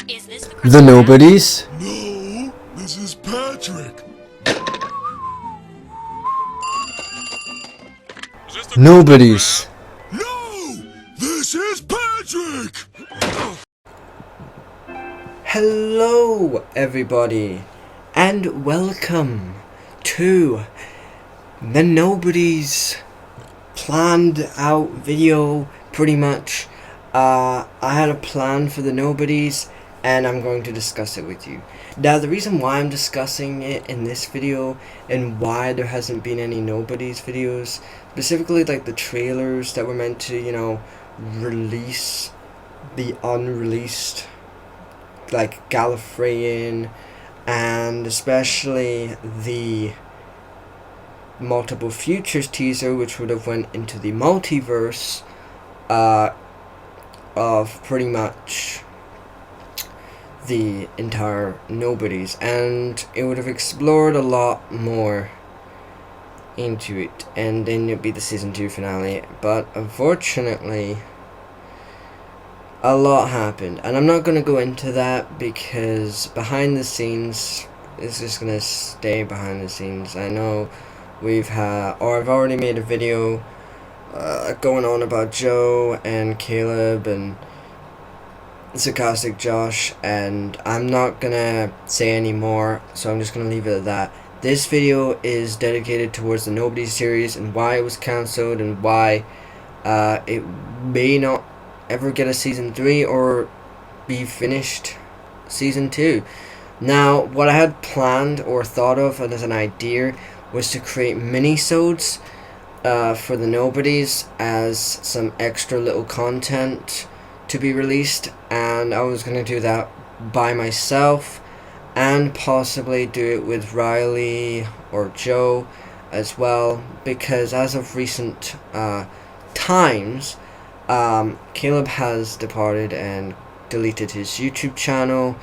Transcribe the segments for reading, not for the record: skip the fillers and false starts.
Is this the The Nobodies? No, this is Patrick. Nobodies. No, this is Patrick. Hello everybody and welcome to the Nobodies planned out video pretty much. I had a plan for the Nobodies and I'm going to discuss it with you. Now the reason why I'm discussing it in this video and why there hasn't been any Nobodies videos, specifically like the trailers that were meant to, you know, release the unreleased like Gallifreyan, and especially the multiple futures teaser, which would have went into the multiverse of pretty much the entire Nobodies, and it would have explored a lot more into it, and then it'd be the season 2 finale. But unfortunately a lot happened, and I'm not going to go into that because behind the scenes is just going to stay behind the scenes. I know I've already made a video going on about Joe and Caleb and Sarcastic Josh, and I'm not going to say any more, so I'm just going to leave it at that. This video is dedicated towards the Nobody series and why it was cancelled and why it may not ever get a season 3 or be finished season 2. Now, what I had planned or thought of as an idea was to create minisodes for the Nobodies as some extra little content to be released, and I was going to do that by myself and possibly do it with Riley or Joe as well, because as of recent times, Caleb has departed and deleted his YouTube channel,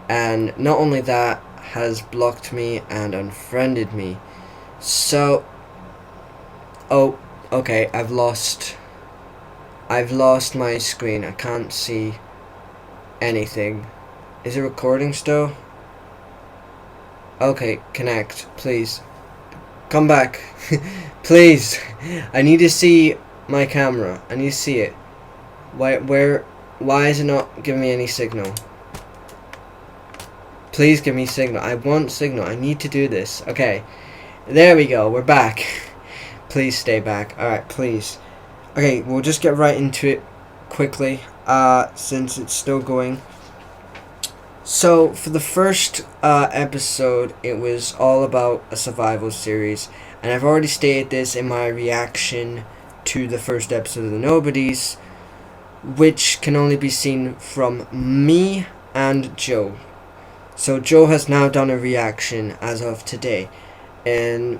and not only that, has blocked me and unfriended me. So, oh, okay, I've lost my screen. I can't see anything. Is it recording still? Okay, connect, please. Come back. Please. I need to see my camera. I need to see it. Why is it not giving me any signal? Please give me signal. I want signal. I need to do this. Okay. There we go. We're back. Please stay back. Alright, please. Okay, we'll just get right into it quickly, since it's still going. So, for the first episode, it was all about a survival series, and I've already stated this in my reaction to the first episode of the Nobodies, which can only be seen from me and Joe. So Joe has now done a reaction as of today, and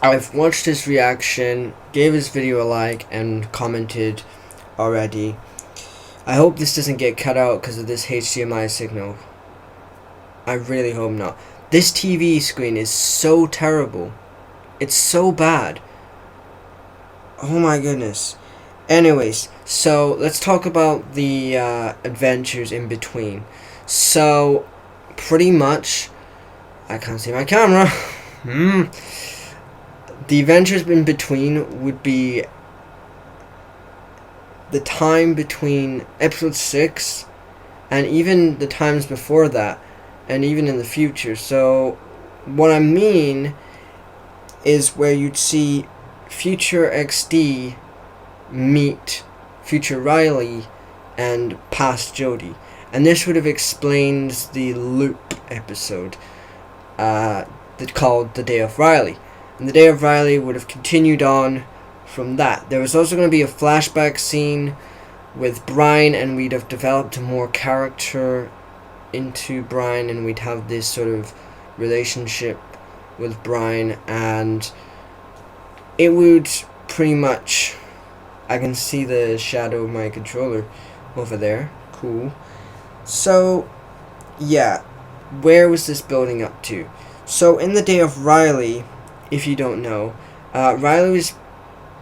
I've watched his reaction, gave his video a like, and commented already. I hope this doesn't get cut out because of this HDMI signal. I really hope not. This TV screen is so terrible. It's so bad. Oh my goodness. Anyways, so let's talk about the adventures in between. So, pretty much, I can't see my camera. The adventures in between would be the time between episode 6 and even the times before that, and even in the future. So what I mean is where you'd see future XD meet future Riley and past Jodie, and this would have explained the loop episode called The Day of Riley. And The Day of Riley would have continued on from that. There was also going to be a flashback scene with Brian, and we'd have developed more character into Brian, and we'd have this sort of relationship with Brian, and it would pretty much... I can see the shadow of my controller over there. Cool. So, yeah. Where was this building up to? So, in The Day of Riley, if you don't know, Riley was,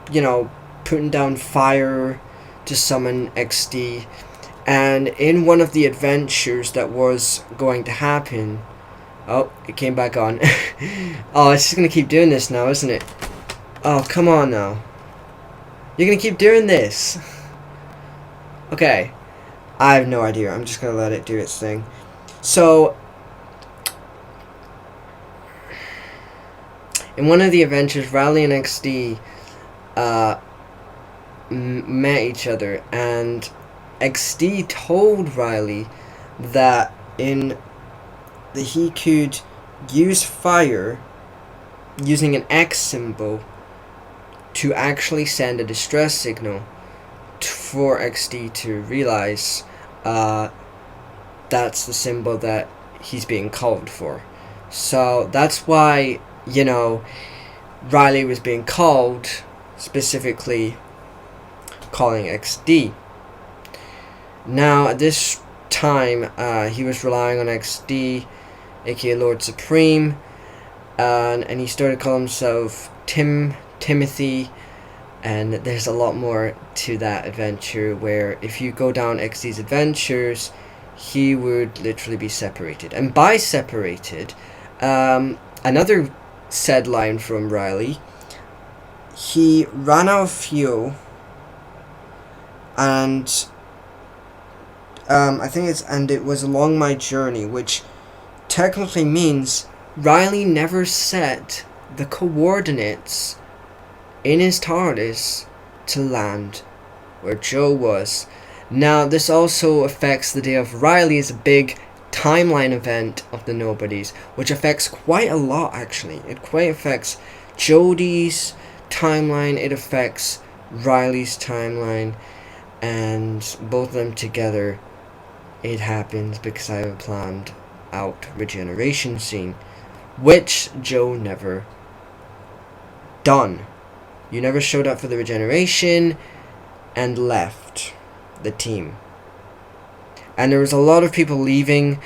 you know, putting down fire to summon XD, And in one of the adventures that was going to happen... Oh, it came back on. Oh, it's just going to keep doing this now, isn't it? Oh, come on now. You're going to keep doing this. Okay. I have no idea. I'm just going to let it do its thing. So, in one of the adventures, Riley and XD met each other, and XD told Riley that he could use fire using an X symbol to actually send a distress signal for XD to realize that's the symbol that he's being called for. So that's why, you know, Riley was being called, specifically calling XD. Now at this time he was relying on XD, aka Lord Supreme, and he started calling himself Timothy, and there's a lot more to that adventure where if you go down XD's adventures, he would literally be separated. And by separated, another said line from Riley, he ran out of fuel, and I think it was along my journey, which technically means Riley never set the coordinates in his TARDIS to land where Joe was. Now this also affects the day of Riley's big timeline event of the Nobodies, which affects quite a lot actually. It quite affects Jodie's timeline, it affects Riley's timeline, and both of them together, it happens because I have a planned out regeneration scene, which Joe never done. You never showed up for the regeneration and left the team. And there was a lot of people leaving,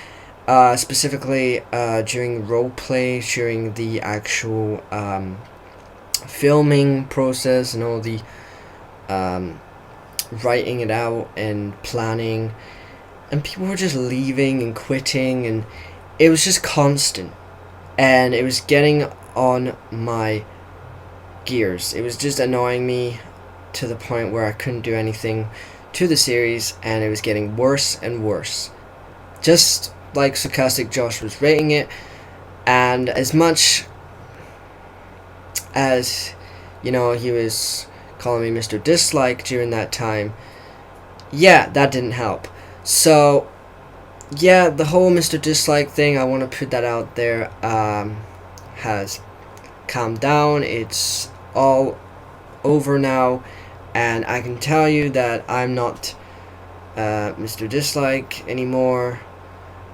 specifically during roleplay, during the actual filming process and all the writing it out and planning. And people were just leaving and quitting, and it was just constant. And it was getting on my gears. It was just annoying me to the point where I couldn't do anything to the series, and it was getting worse and worse. Just like Sarcastic Josh was rating it, and as much as, you know, he was calling me Mr. Dislike during that time, yeah, that didn't help. So, yeah, the whole Mr. Dislike thing, I want to put that out there, has calmed down. It's all over now, and I can tell you that I'm not Mr. Dislike anymore.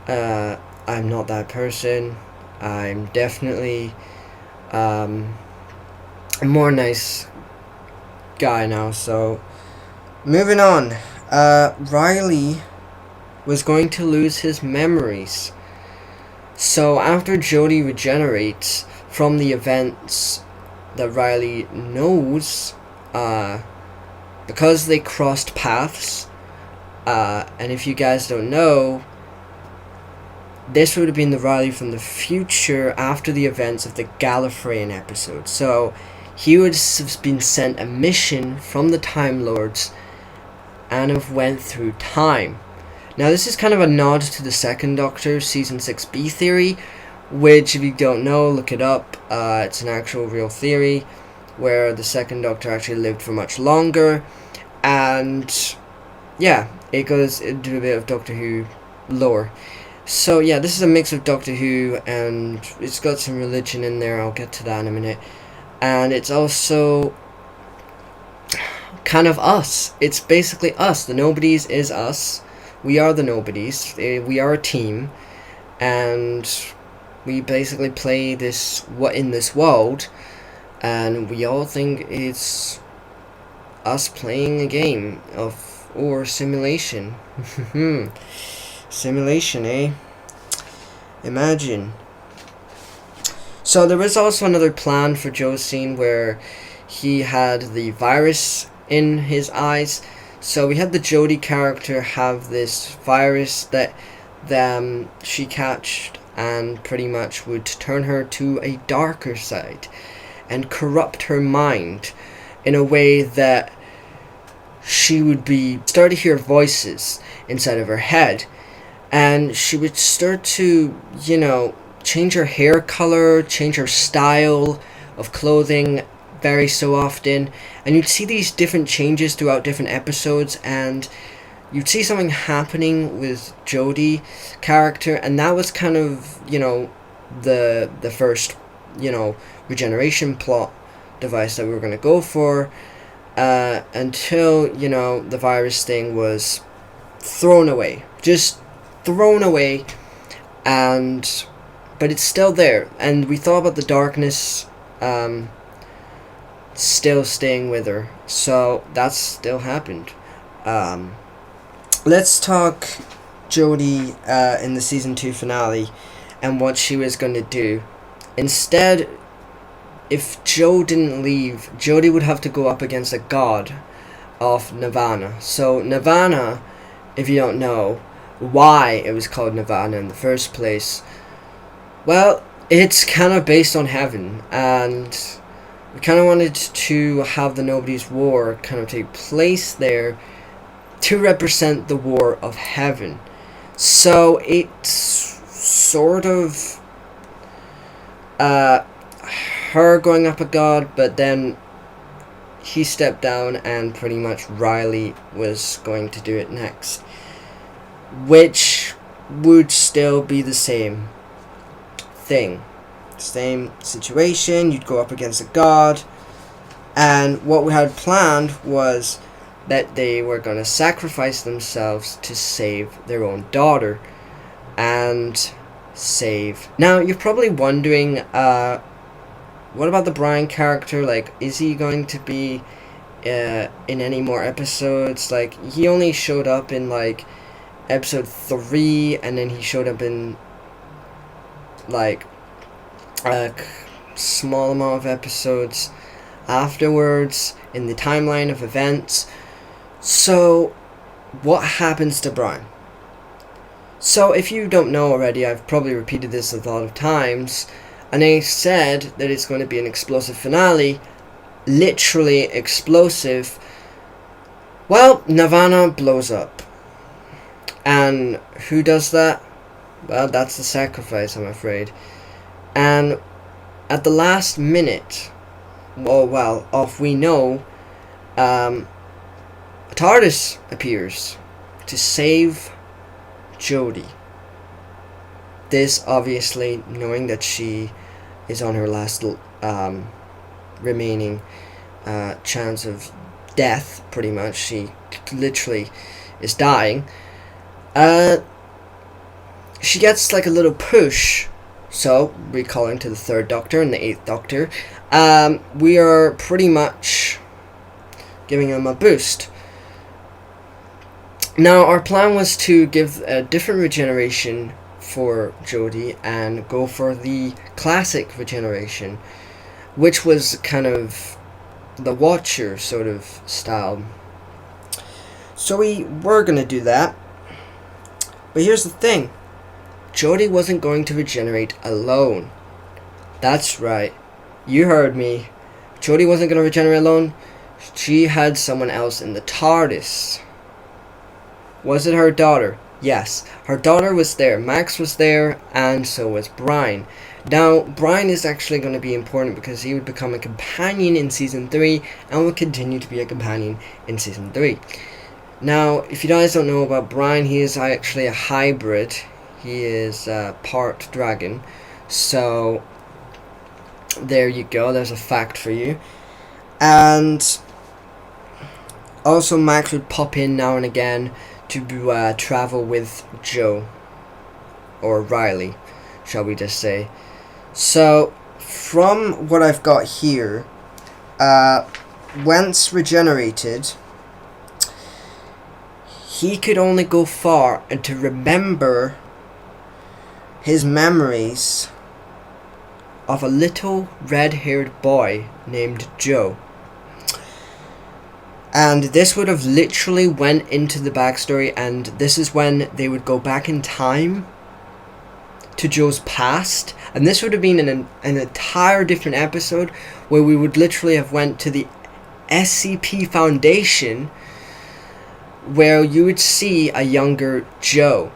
I'm not that person. I'm definitely a more nice guy now. So, moving on. Riley was going to lose his memories. So after Jodie regenerates from the events that Riley knows, because they crossed paths, and if you guys don't know, this would have been the Riley from the future after the events of the Gallifreyan episode. So he would have been sent a mission from the Time Lords and have went through time. Now this is kind of a nod to the Second Doctor Season 6B theory, which if you don't know, look it up. It's an actual real theory where the Second Doctor actually lived for much longer, and yeah, it goes into a bit of Doctor Who lore. So yeah, this is a mix of Doctor Who, and it's got some religion in there. I'll get to that in a minute. And it's also kind of us. It's basically us. The Nobodies is us. We are the Nobodies. We are a team, and we basically play this in this world, and we all think it's us playing a game or simulation. Simulation, eh? Imagine. So there was also another plan for Joe's scene where he had the virus in his eyes. So we had the Jodie character have this virus that she catched, and pretty much would turn her to a darker side and corrupt her mind in a way that she would start to hear voices inside of her head, and she would start to, change her hair color, change her style of clothing very so often, and you'd see these different changes throughout different episodes, and you'd see something happening with Jodie character, and that was kind of, the first, regeneration plot device that we were going to go for, until, the virus thing was thrown away. Just thrown away, but it's still there, and we thought about the darkness, still staying with her, so that's still happened. Let's talk Jodie in the season 2 finale and what she was going to do. Instead, if Joe didn't leave, Jodie would have to go up against a god of Nirvana. So Nirvana, if you don't know why it was called Nirvana in the first place, well, it's kind of based on heaven, and we kind of wanted to have the Nobody's War kind of take place there to represent the war of heaven. So it's sort of her going up a god, but then he stepped down and pretty much Riley was going to do it next, which would still be the same thing, same situation. You'd go up against a god, and what we had planned was that they were going to sacrifice themselves to save their own daughter and save. Now you're probably wondering, what about the Brian character? Like, is he going to be in any more episodes? Like, he only showed up in like episode 3, and then he showed up in like a small amount of episodes afterwards in the timeline of events. So what happens to Brian? So if you don't know already, I've probably repeated this a lot of times, and I said that it's going to be an explosive finale, literally explosive. Well, Nirvana blows up. And who does that? Well, that's the sacrifice, I'm afraid. And at the last minute, we know, TARDIS appears to save Jodie. This obviously knowing that she is on her last remaining chance of death, pretty much. She literally is dying. She gets like a little push. So, recalling to the 3rd Doctor and the 8th Doctor, we are pretty much giving him a boost. Now, our plan was to give a different regeneration for Jodie and go for the classic regeneration, which was kind of the Watcher sort of style. So we were going to do that. But here's the thing. Jodie wasn't going to regenerate alone. That's right. You heard me. Jodie wasn't going to regenerate alone. She had someone else in the TARDIS. Was it her daughter? Yes. Her daughter was there. Max was there, and so was Brian. Now, Brian is actually going to be important because he would become a companion in Season 3 and will continue to be a companion in Season 3. Now, if you guys don't know about Brian, he is actually a hybrid. He is part dragon. So, there you go. There's a fact for you. And also, Max would pop in now and again to travel with Joe. Or Riley, shall we just say. So, from what I've got here, once regenerated, he could only go far and to remember his memories of a little red-haired boy named Joe. And this would have literally went into the backstory, and this is when they would go back in time to Joe's past, and this would have been an entire different episode where we would literally have went to the SCP Foundation, where you would see a younger Joe,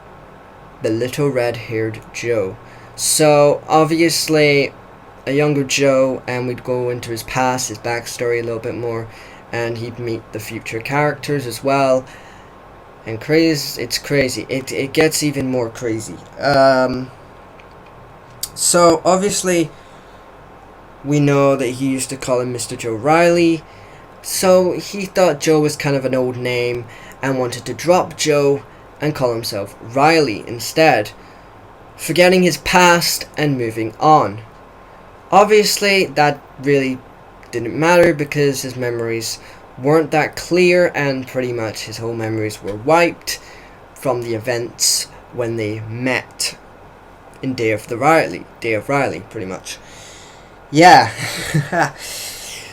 the little red-haired Joe. So obviously a younger Joe, and we'd go into his past, his backstory a little bit more, and he'd meet the future characters as well. And it's crazy. It gets even more crazy. So obviously we know that he used to call him Mr. Joe Riley, so he thought Joe was kind of an old name and wanted to drop Joe and call himself Riley instead, forgetting his past and moving on. Obviously that really didn't matter because his memories weren't that clear, and pretty much his whole memories were wiped from the events when they met in Day of Riley, pretty much. Yeah.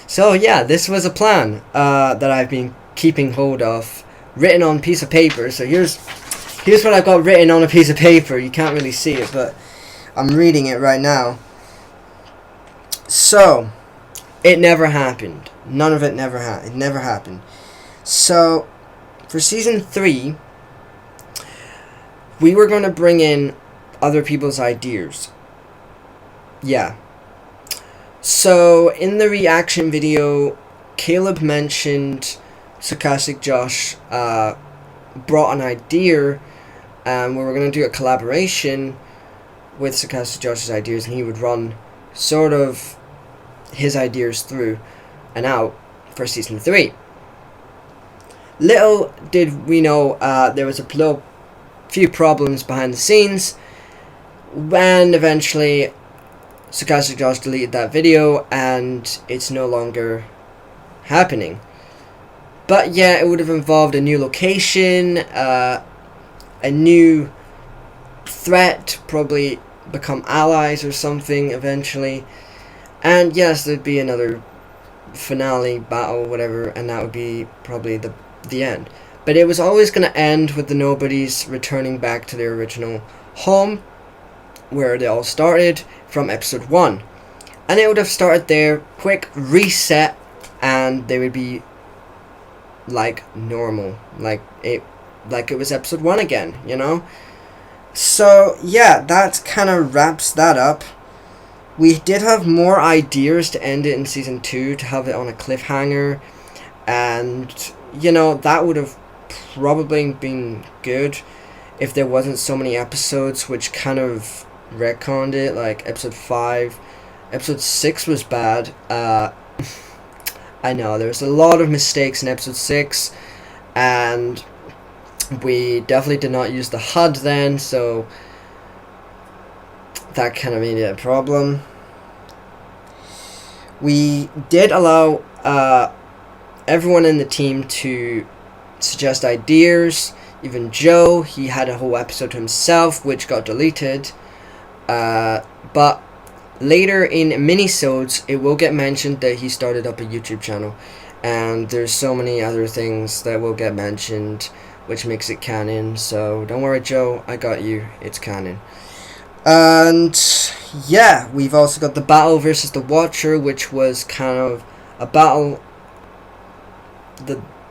So yeah, this was a plan that I've been keeping hold of, written on a piece of paper. So here's what I've got written on a piece of paper. You can't really see it, but I'm reading it right now. So it never happened. None of it never happened. It never happened. So for season 3, we were going to bring in other people's ideas. Yeah. So in the reaction video, Caleb mentioned Sarcastic Josh brought an idea where we're going to do a collaboration with Sarcastic Josh's ideas, and he would run sort of his ideas through and out for season 3. Little did we know there was a few problems behind the scenes, when eventually Sarcastic Josh deleted that video and it's no longer happening. But yeah, it would have involved a new location, a new threat, probably become allies or something eventually. And yes, there'd be another finale battle, whatever, and that would be probably the end. But it was always going to end with the Nobodies returning back to their original home, where they all started from episode 1. And it would have started there, quick reset, and they would be like normal, like it was episode 1 again, you know? So yeah, that kind of wraps that up. We did have more ideas to end it in season 2, to have it on a cliffhanger, and you know, that would have probably been good if there wasn't so many episodes which kind of retconned it, like episode 5. Episode 6 was bad. I know, there was a lot of mistakes in episode 6, and we definitely did not use the HUD then, so that kind of made it a problem. We did allow everyone in the team to suggest ideas. Even Joe, he had a whole episode to himself, which got deleted. But later in Minisodes, it will get mentioned that he started up a YouTube channel. And there's so many other things that will get mentioned, which makes it canon. So don't worry, Joe, I got you. It's canon. And yeah, we've also got the battle versus the Watcher, which was kind of a battle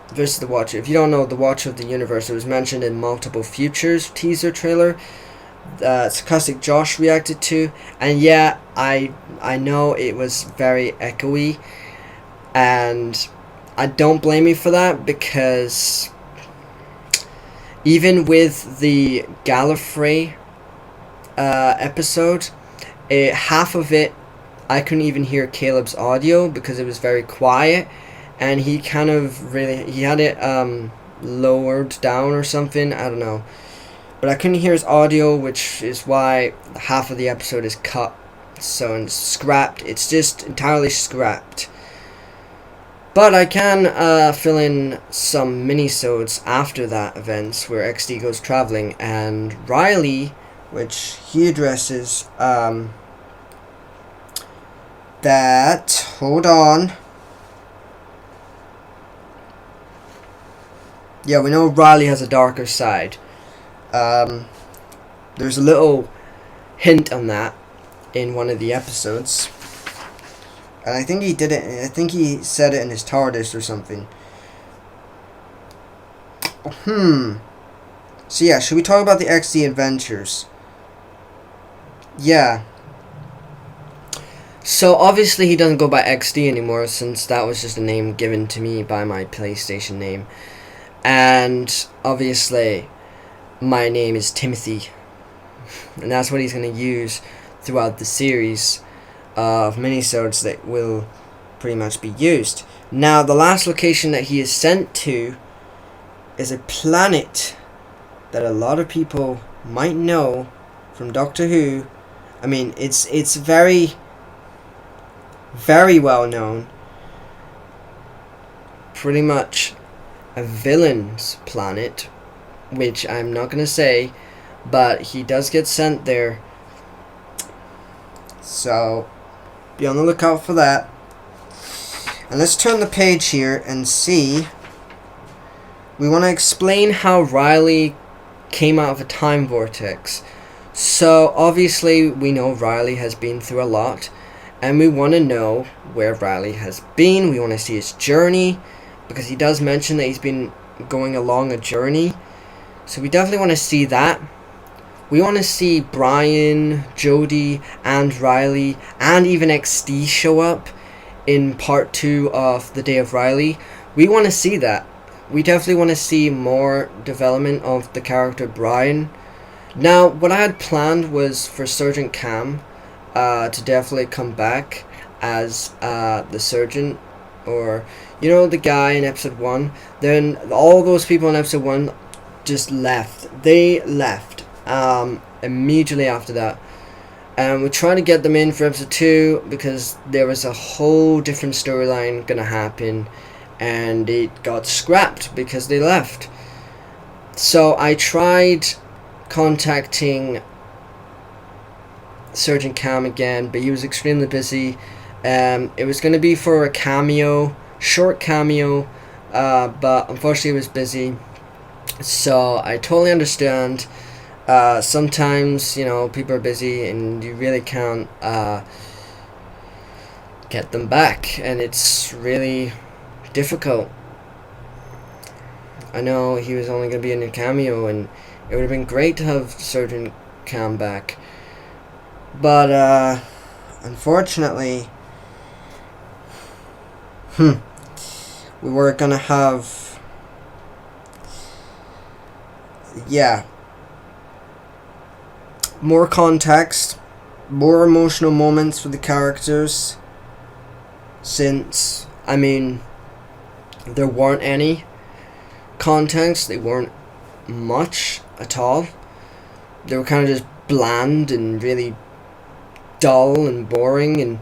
versus the Watcher. If you don't know, the Watcher of the Universe, it was mentioned in multiple Futures teaser trailer Sarcastic Josh reacted to, and yeah, I know it was very echoey, and I don't blame you for that, because even with the Gallifrey episode, half of it I couldn't even hear Caleb's audio because it was very quiet, and he kind of he had it lowered down or something, I don't know, but I couldn't hear his audio, which is why half of the episode is cut, so it's scrapped. It's just entirely scrapped. But I can fill in some minisodes after that event where XD goes traveling, and Riley, which he addresses that, hold on, yeah, we know Riley has a darker side. There's a little hint on that in one of the episodes, and I think he did it. I think he said it in his TARDIS or something. So yeah, should we talk about the XD adventures? Yeah. So obviously he doesn't go by XD anymore, since that was just a name given to me by my PlayStation name. And obviously my name is Timothy. And that's what he's going to use throughout the series of minisodes that will pretty much be used. Now, the last location that he is sent to is a planet that a lot of people might know from Doctor Who. I mean, it's very, very well known. Pretty much a villain's planet, which I'm not going to say, but he does get sent there. So, be on the lookout for that. And let's turn the page here and see. We want to explain how Riley came out of a time vortex. So, obviously, we know Riley has been through a lot, and we want to know where Riley has been. We want to see his journey, because he does mention that he's been going along a journey. So we definitely want to see that. We want to see Brian, Jodie, and Riley, and even XD show up in part 2 of The Day of Riley. We want to see that. We definitely want to see more development of the character Brian. Now, what I had planned was for Sergeant Cam to definitely come back as the surgeon, or, you know, the guy in episode 1. Then all those people in episode 1 just left. They left immediately after that. And we're trying to get them in for episode 2 because there was a whole different storyline gonna happen, and it got scrapped because they left. So I tried contacting Sergeant Cam again, but he was extremely busy. It was going to be for a cameo, short cameo, but unfortunately he was busy. So I totally understand. Sometimes, you know, people are busy and you really can't get them back, and it's really difficult. I know he was only going to be in a cameo, and it would have been great to have Sergeant Cam back, but unfortunately we were going to have, yeah, more context, more emotional moments for the characters, since, I mean, there weren't any context. They weren't much at all. They were kind of just bland and really dull and boring, and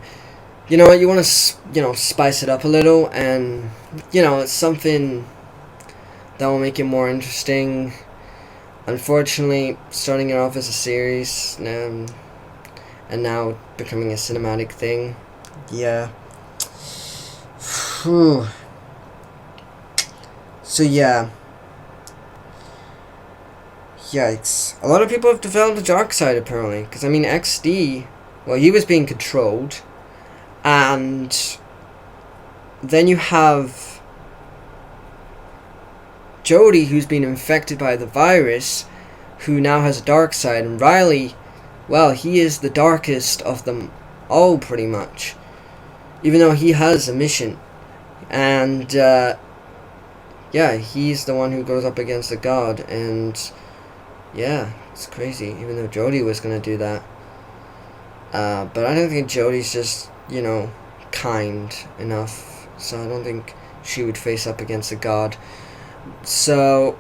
you know what, you want to, you know, spice it up a little, and you know, it's something that will make it more interesting. Unfortunately, starting it off as a series and now becoming a cinematic thing, yeah. Whew. So yeah, yikes. A lot of people have developed a dark side, apparently, because I mean, XD, well, he was being controlled, and then you have Jodie, who's been infected by the virus, who now has a dark side, and Riley, well, he is the darkest of them all, pretty much, even though he has a mission, and yeah, he's the one who goes up against the god, and yeah, it's crazy, even though Jodie was going to do that. But I don't think Jodie's just, you know, kind enough, so I don't think she would face up against the god. So,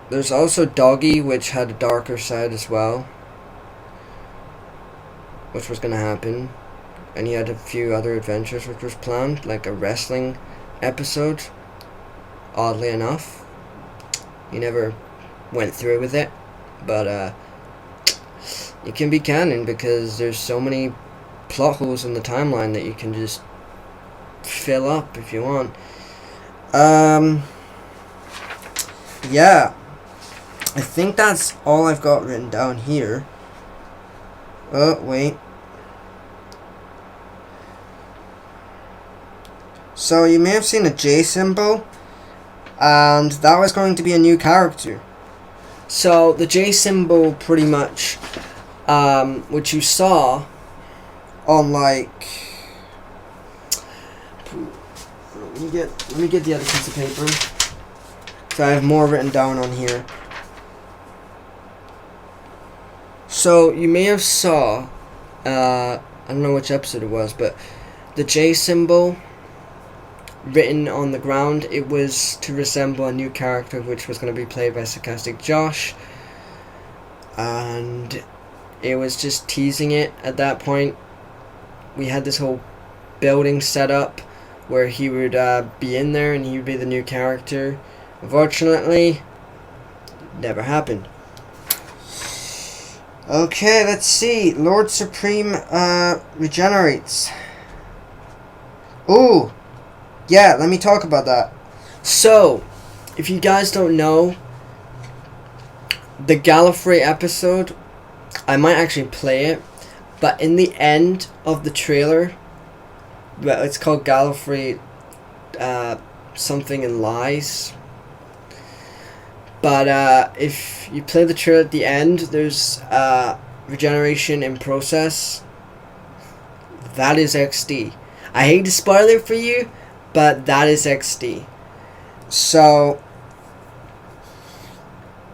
there's also Doggy, which had a darker side as well, which was going to happen. And he had a few other adventures which was planned, like a wrestling episode. Oddly enough, he never went through with it, but it can be canon because there's so many plot holes in the timeline that you can just fill up if you want. yeah, I think that's all I've got written down here. Oh, wait. So you may have seen a J symbol, and that was going to be a new character. So the J symbol pretty much, which you saw on like, let me get the other piece of paper. So I have more written down on here. So you may have saw, I don't know which episode it was, but the J symbol written on the ground, it was to resemble a new character which was going to be played by Sarcastic Josh, and it was just teasing it at that point. We had this whole building set up where he would be in there and he would be the new character. Unfortunately, never happened. Okay, let's see. Lord Supreme regenerates. Ooh, yeah, let me talk about that. So, if you guys don't know, the Gallifrey episode, I might actually play it, but in the end of the trailer, well, it's called Gallifrey something in Lies. But if you play the trailer at the end, there's regeneration in process. That is XD. I hate to spoil it for you, but that is XD. So,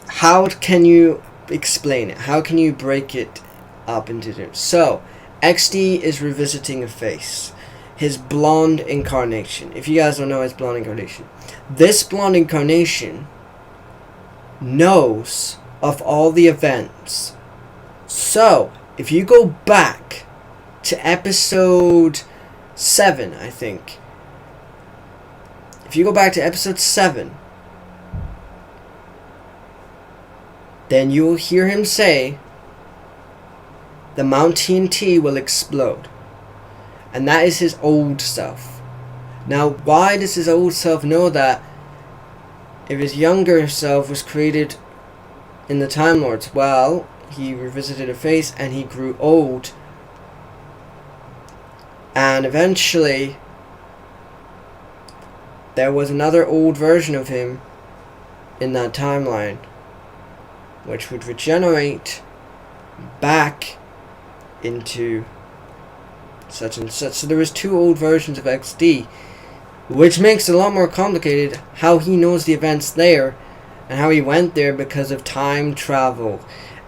how can you explain it? How can you break it up into two? So, XD is revisiting a face. His blonde incarnation. If you guys don't know his blonde incarnation. This blonde incarnation knows of all the events. So, if you go back to episode 7, I think. If you go back to episode 7, then you will hear him say, the Mount TNT will explode. And that is his old self. Now, why does his old self know that? If his younger self was created in the Time Lords, well, he revisited a face and he grew old. And eventually, there was another old version of him in that timeline, which would regenerate back into such and such. So there was 2 old versions of XD, which makes it a lot more complicated how he knows the events there and how he went there because of time travel.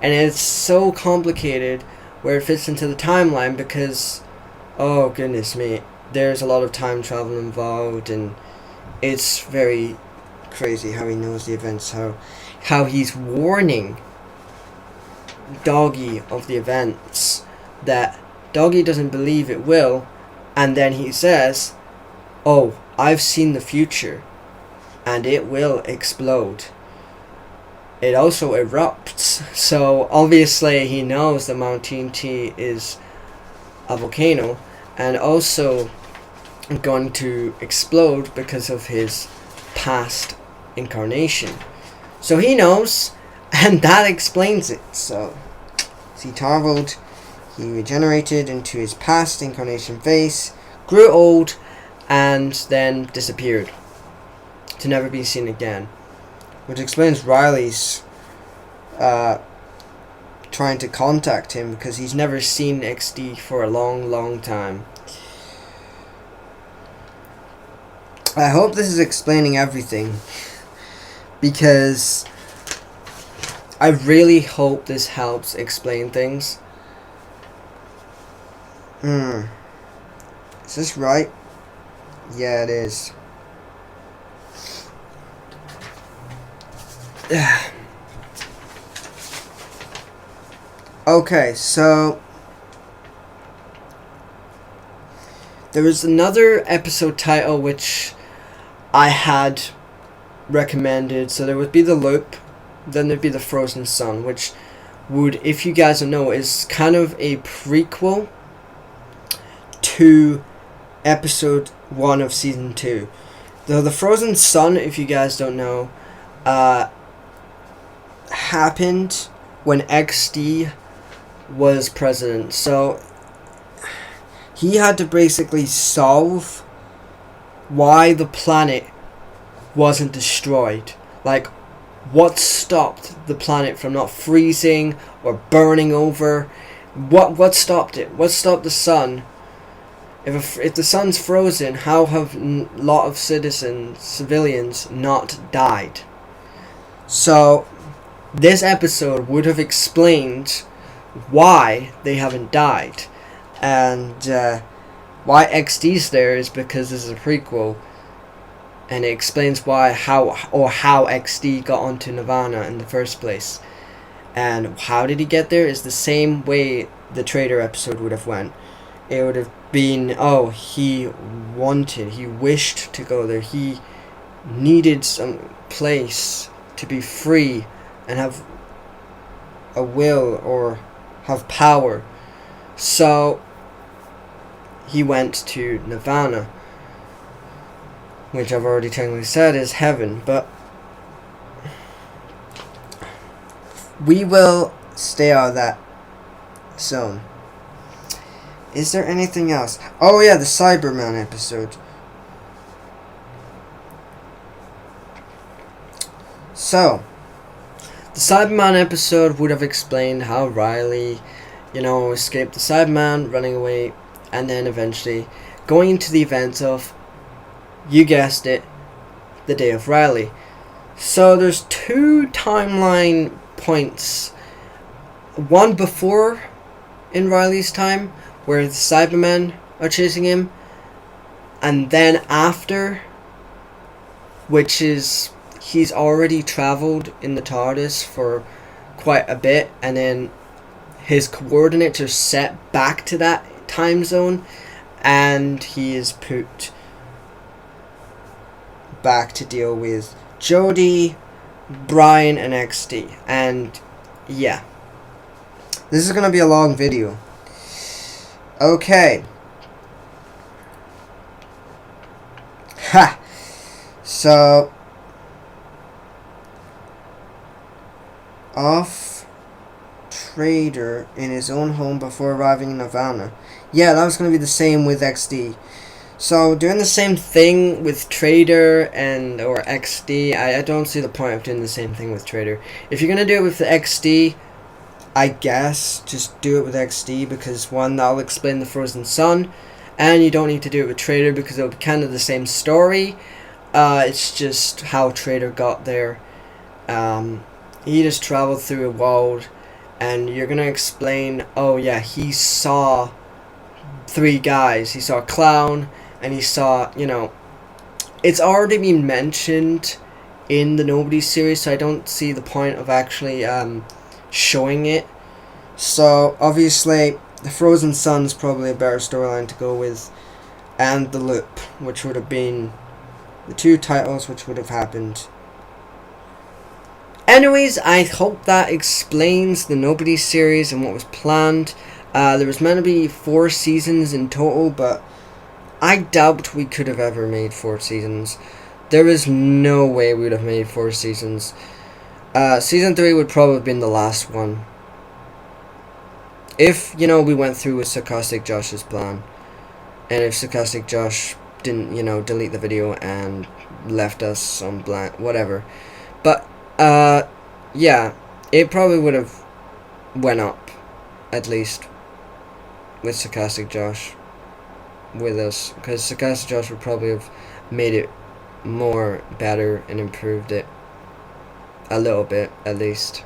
And it's so complicated where it fits into the timeline because, oh goodness me, there's a lot of time travel involved, and it's very crazy how he knows the events, how he's warning Doggy of the events that Doggy doesn't believe it will, and then he says, oh, I've seen the future and it will explode. It also erupts, so obviously he knows that Mount TNT is a volcano and also going to explode because of his past incarnation. So he knows, and that explains it. So he traveled, he regenerated into his past incarnation face, grew old, and then disappeared to never be seen again, which explains Riley's trying to contact him because he's never seen XD for a long time. I hope this is explaining everything, because I really hope this helps explain things. Is this right? Yeah, it is. Okay, so there was another episode title which I had recommended. So there would be The Loop, then there'd be The Frozen Sun, which would, if you guys don't know, is kind of a prequel to episode 1 of season 2. The Frozen Sun, if you guys don't know, happened when XD was president. So he had to basically solve why the planet wasn't destroyed. Like, what stopped the planet from not freezing or burning over? What stopped it? What stopped the sun? If the sun's frozen, how have a lot of civilians not died? So this episode would have explained why they haven't died, and why XD's there is because this is a prequel, and it explains how XD got onto Nirvana in the first place. And how did he get there is the same way the Trader episode would have went. It would have been, he wished to go there. He needed some place to be free and have a will or have power. So he went to Nirvana, which I've already technically said is heaven, but we will stay out of that zone. Is there anything else? Oh yeah, the Cyberman episode. So, the Cyberman episode would have explained how Riley, escaped the Cyberman, running away, and then eventually going into the event of, you guessed it, the day of Riley. So there's 2 timeline points. One before in Riley's time, where the Cybermen are chasing him, and then after, which is he's already travelled in the TARDIS for quite a bit, and then his coordinates are set back to that time zone, and he is put back to deal with Jodie, Brian, and XD. And yeah, this is gonna be a long video. Okay. So off Trader in his own home before arriving in Nirvana. Yeah, that was going to be the same with XD. So doing the same thing with Trader or XD, I don't see the point of doing the same thing with Trader. If you're going to do it with the XD, I guess just do it with XD, because one, that'll explain the frozen sun, and you don't need to do it with Trader because it'll be kind of the same story. It's just how Trader got there. He just traveled through a world, and you're gonna explain, oh yeah, he saw 3 guys. He saw a clown, and he saw, it's already been mentioned in the Nobody series, so I don't see the point of actually showing it. So obviously the Frozen Sun is probably a better storyline to go with, and the Loop, which would have been the 2 titles which would have happened. Anyways, I hope that explains the Nobody series and what was planned. There was meant to be 4 seasons in total, but I doubt we could have ever made 4 seasons. There is no way we would have made 4 seasons. Season 3 would probably have been the last one. If, we went through with Sarcastic Josh's plan. And if Sarcastic Josh didn't, delete the video and left us on blank, whatever. But, yeah, it probably would have went up, at least, with Sarcastic Josh with us. Because Sarcastic Josh would probably have made it more better and improved it. A little bit, at least.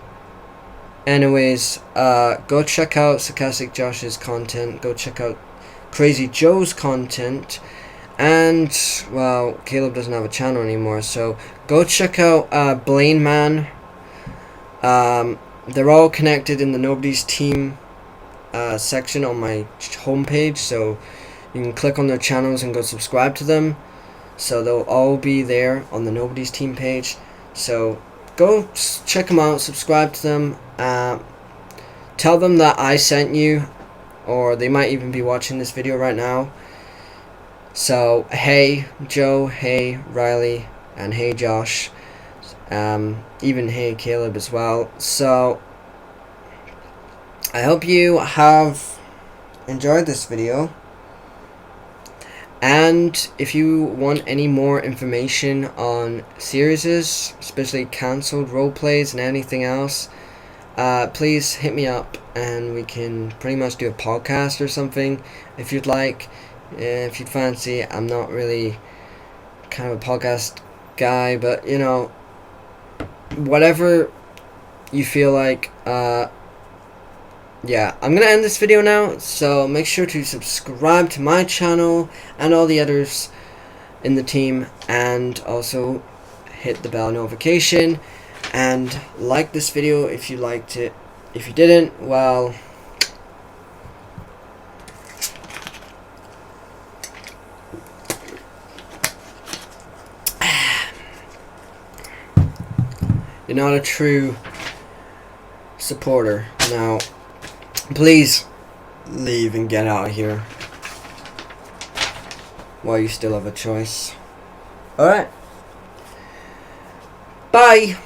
Anyways, go check out Sarcastic Josh's content. Go check out Crazy Joe's content. And, well, Caleb doesn't have a channel anymore, so go check out Blaine Man. They're all connected in the Nobody's Team section on my homepage, so you can click on their channels and go subscribe to them. So they'll all be there on the Nobody's Team page. So go check them out, subscribe to them, tell them that I sent you, or they might even be watching this video right now. So, hey Joe, hey Riley, and hey Josh, even Hey Caleb as well. So I hope you have enjoyed this video, and if you want any more information on series, especially cancelled roleplays and anything else, please hit me up and we can pretty much do a podcast or something if you'd like. If you'd fancy. I'm not really kind of a podcast guy, but you know, whatever you feel like. Yeah, I'm gonna end this video now, so make sure to subscribe to my channel and all the others in the team, and also hit the bell notification and like this video if you liked it. If you didn't, well, you're not a true supporter. Now, please leave and get out of here while you still have a choice. Alright. Bye.